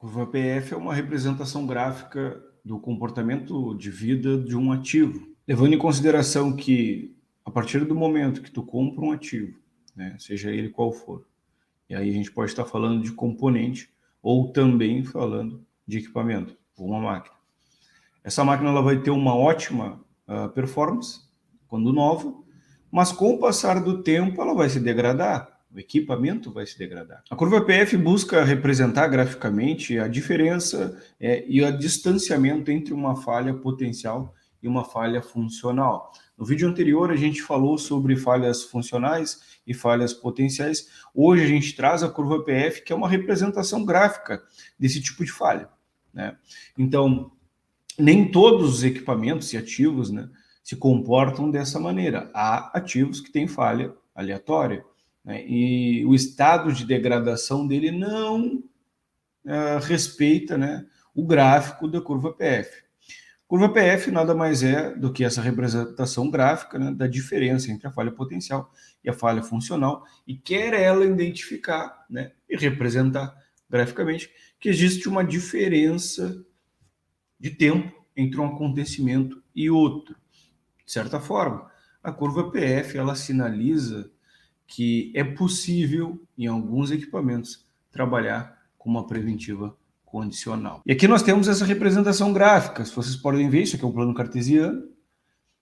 Curva PF é uma representação gráfica do comportamento de vida de um ativo, levando em consideração que a partir do momento que tu compra um ativo, né, seja ele qual for, e aí a gente pode estar falando de componente ou também falando de equipamento, ou uma máquina. Essa máquina ela vai ter uma ótima performance quando nova, mas com o passar do tempo ela vai se degradar, o equipamento vai se degradar. A curva PF busca representar graficamente a diferença e o distanciamento entre uma falha potencial e uma falha funcional. No vídeo anterior a gente falou sobre falhas funcionais e falhas potenciais. Hoje a gente traz a curva PF, que é uma representação gráfica desse tipo de falha, né? Então, nem todos os equipamentos e ativos, né, se comportam dessa maneira. Há ativos que têm falha aleatória, né, e o estado de degradação dele não respeita, né, o gráfico da curva PF. Curva PF nada mais é do que essa representação gráfica, né, da diferença entre a falha potencial e a falha funcional, e quer ela identificar, né, e representar graficamente que existe uma diferença de tempo entre um acontecimento e outro. De certa forma, a curva PF ela sinaliza que é possível, em alguns equipamentos, trabalhar com uma preventiva condicional. E aqui nós temos essa representação gráfica. Se vocês podem ver, isso aqui é um plano cartesiano,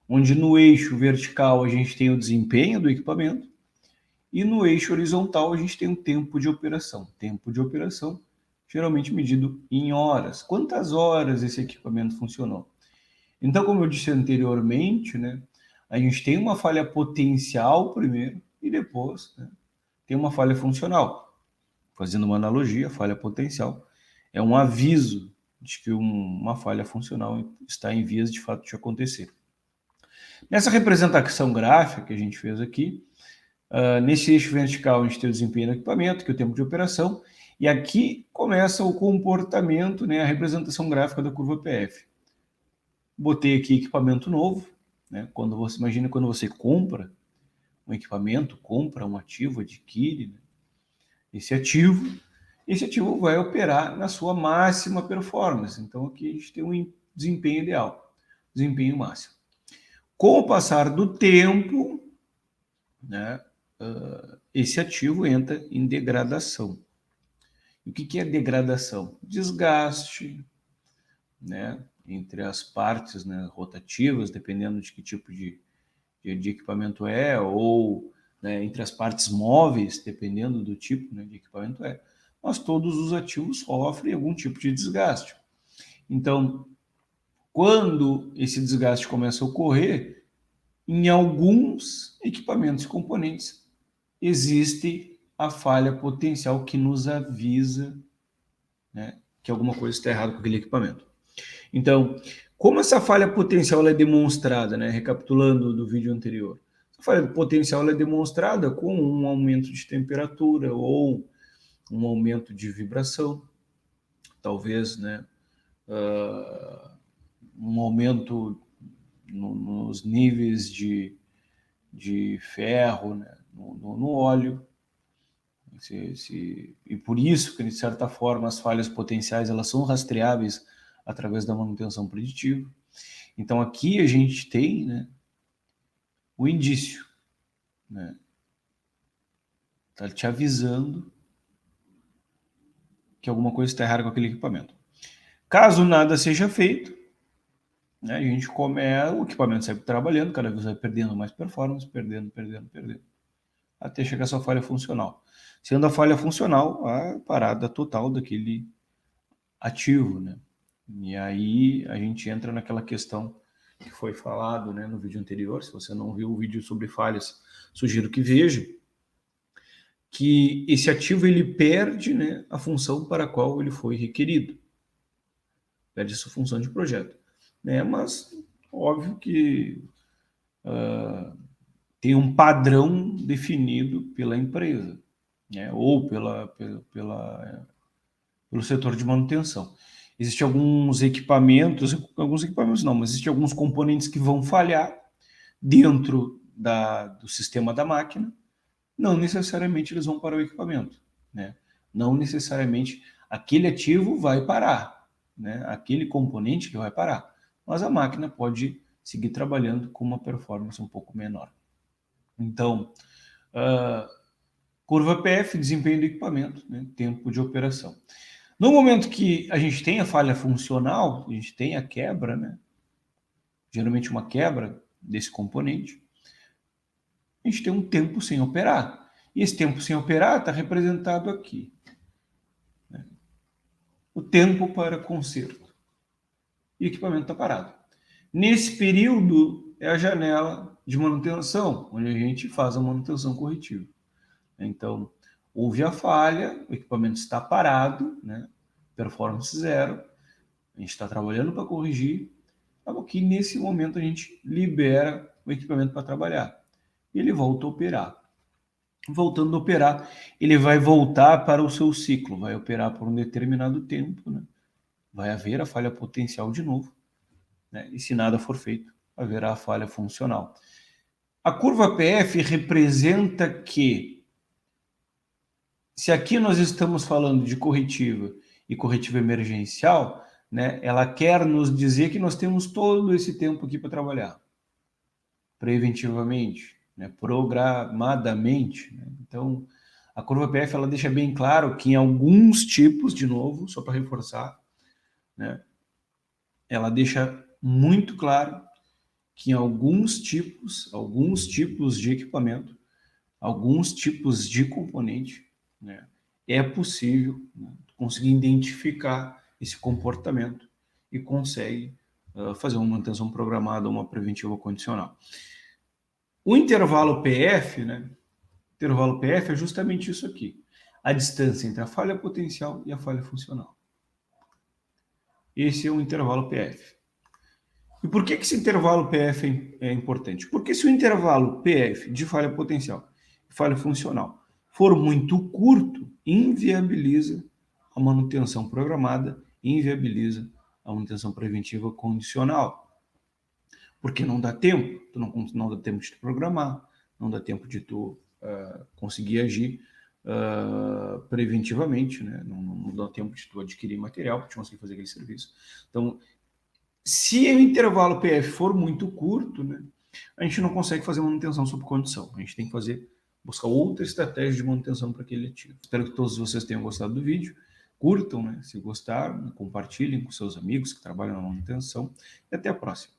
onde no eixo vertical a gente tem o desempenho do equipamento e no eixo horizontal a gente tem o tempo de operação. Tempo de operação geralmente medido em horas. Quantas horas esse equipamento funcionou? Então, como eu disse anteriormente, né, a gente tem uma falha potencial primeiro e depois, né, tem uma falha funcional. Fazendo uma analogia, falha potencial é um aviso de que uma falha funcional está em vias de fato de acontecer. Nessa representação gráfica que a gente fez aqui, nesse eixo vertical a gente tem o desempenho do equipamento, que é o tempo de operação, e aqui começa o comportamento, né, a representação gráfica da curva PF. Botei aqui equipamento novo, né? Imagina quando você compra um equipamento, compra um ativo, adquire, né, esse ativo vai operar na sua máxima performance. Então aqui a gente tem um desempenho ideal, desempenho máximo. Com o passar do tempo, né, esse ativo entra em degradação. E o que é degradação? Desgaste, né, entre as partes, né, rotativas, dependendo de que tipo de equipamento é, ou, né, entre as partes móveis, dependendo do tipo, né, de equipamento é. Mas todos os ativos sofrem algum tipo de desgaste. Então, quando esse desgaste começa a ocorrer, em alguns equipamentos e componentes, existe a falha potencial que nos avisa, né, que alguma coisa está errada com aquele equipamento. Então, como essa falha potencial é demonstrada, né, recapitulando do vídeo anterior, a falha potencial é demonstrada com um aumento de temperatura ou um aumento de vibração, talvez, né, um aumento nos níveis de ferro, né, no óleo. E por isso que, de certa forma, as falhas potenciais elas são rastreáveis através da manutenção preditiva. Então, aqui a gente tem, né, o indício, né? Está te avisando que alguma coisa está errada com aquele equipamento. Caso nada seja feito, né, a gente o equipamento sai trabalhando, cada vez vai perdendo mais performance, perdendo, até chegar a sua falha funcional. Sendo a falha funcional a parada total daquele ativo, né? E aí a gente entra naquela questão que foi falado, né, no vídeo anterior. Se você não viu o vídeo sobre falhas, sugiro que veja, que esse ativo ele perde, né, a função para a qual ele foi requerido. Perde essa função de projeto, né? Mas óbvio que tem um padrão definido pela empresa, né, ou pelo setor de manutenção. Existem alguns equipamentos não, mas existem alguns componentes que vão falhar dentro do sistema da máquina, não necessariamente eles vão para o equipamento, né? Não necessariamente aquele ativo vai parar, né? Aquele componente que vai parar, mas a máquina pode seguir trabalhando com uma performance um pouco menor. Então, curva PF, desempenho do equipamento, né? Tempo de operação. No momento que a gente tem a falha funcional, a gente tem a quebra, né? Geralmente uma quebra desse componente, a gente tem um tempo sem operar. E esse tempo sem operar está representado aqui, né? O tempo para conserto. E o equipamento está parado. Nesse período é a janela de manutenção, onde a gente faz a manutenção corretiva. Então, houve a falha, o equipamento está parado, né? Performance zero, a gente está trabalhando para corrigir, aqui nesse momento a gente libera o equipamento para trabalhar. E ele volta a operar. Voltando a operar, ele vai voltar para o seu ciclo, vai operar por um determinado tempo, né? Vai haver a falha potencial de novo, né? E se nada for feito, haverá a falha funcional. A curva PF representa que, se aqui nós estamos falando de corretiva e corretiva emergencial, né, ela quer nos dizer que nós temos todo esse tempo aqui para trabalhar, preventivamente, né, programadamente, né? Então, a curva PF ela deixa bem claro que em alguns tipos, de novo, só para reforçar, né, ela deixa muito claro que em alguns tipos de equipamento, alguns tipos de componente, né, é possível, né, conseguir identificar esse comportamento e consegue fazer uma manutenção programada, uma preventiva condicional. O intervalo PF, né, intervalo PF é justamente isso aqui, a distância entre a falha potencial e a falha funcional. Esse é o intervalo PF. E por que esse intervalo PF é importante? Porque se o intervalo PF de falha potencial e falha funcional for muito curto, inviabiliza a manutenção programada, inviabiliza a manutenção preventiva condicional. Porque não dá tempo, não dá tempo de tu programar, não dá tempo de tu conseguir agir preventivamente, né? Não dá tempo de tu adquirir material para te conseguir fazer aquele serviço. Então, se o intervalo PF for muito curto, né, a gente não consegue fazer manutenção sob condição. A gente tem que buscar outra estratégia de manutenção para aquele ativo. Espero que todos vocês tenham gostado do vídeo. Curtam, né? Se gostaram, compartilhem com seus amigos que trabalham na manutenção. E até a próxima.